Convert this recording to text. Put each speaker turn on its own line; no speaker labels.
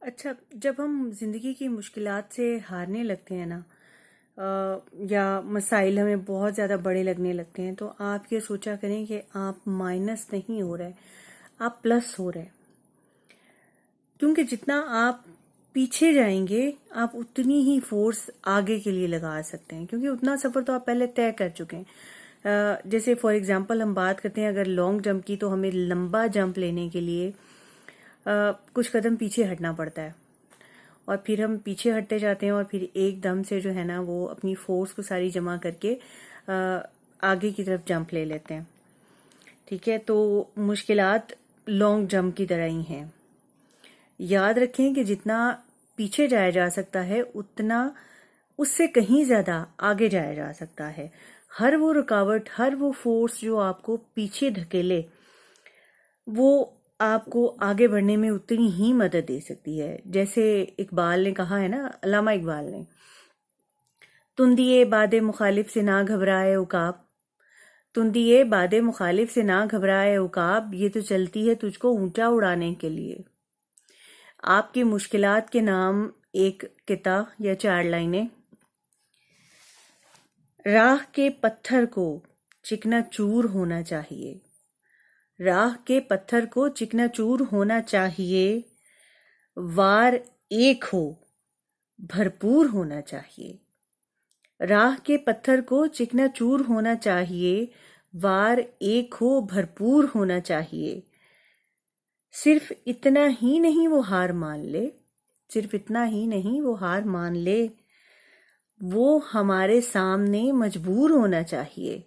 اچھا، جب ہم زندگی کی مشکلات سے ہارنے لگتے ہیں نا، یا مسائل ہمیں بہت زیادہ بڑے لگنے لگتے ہیں، تو آپ یہ سوچا کریں کہ آپ مائنس نہیں ہو رہے، آپ پلس ہو رہے. کیونکہ جتنا آپ پیچھے جائیں گے آپ اتنی ہی فورس آگے کے لیے لگا سکتے ہیں، کیونکہ اتنا سفر تو آپ پہلے طے کر چکے ہیں. جیسے فار ایگزامپل ہم بات کرتے ہیں اگر لانگ جمپ کی، تو ہمیں لمبا جمپ لینے کے لیے کچھ قدم پیچھے ہٹنا پڑتا ہے، اور پھر ہم پیچھے ہٹتے جاتے ہیں، اور پھر ایک دم سے جو ہے نا وہ اپنی فورس کو ساری جمع کر کے آگے کی طرف جمپ لے لیتے ہیں. ٹھیک ہے، تو مشکلات لانگ جمپ کی طرح ہی ہیں. یاد رکھیں کہ جتنا پیچھے جایا جا سکتا ہے اتنا اس سے کہیں زیادہ آگے جایا جا سکتا ہے. ہر وہ رکاوٹ، ہر وہ فورس جو آپ کو پیچھے دھکیلے، وہ آپ کو آگے بڑھنے میں اتنی ہی مدد دے سکتی ہے. جیسے اقبال نے کہا ہے نا، علامہ اقبال نے، تندیے باد مخالف سے نہ گھبرائے عقاب، تندیے باد مخالف سے نہ گھبرائے عقاب، یہ تو چلتی ہے تجھ کو اونچا اڑانے کے لیے. آپ کی مشکلات کے نام ایک قطعہ یا 4 لائنیں. راہ کے پتھر کو چکنا چور ہونا چاہیے، راہ کے پتھر کو چکنا چور ہونا چاہیے، وار ایک ہو بھرپور ہونا چاہیے. راہ کے پتھر کو چکنا چور ہونا چاہیے، وار ایک ہو بھرپور ہونا چاہیے. صرف اتنا ہی نہیں وہ ہار مان لے، صرف اتنا ہی نہیں وہ ہار مان لے، وہ ہمارے سامنے مجبور ہونا چاہیے.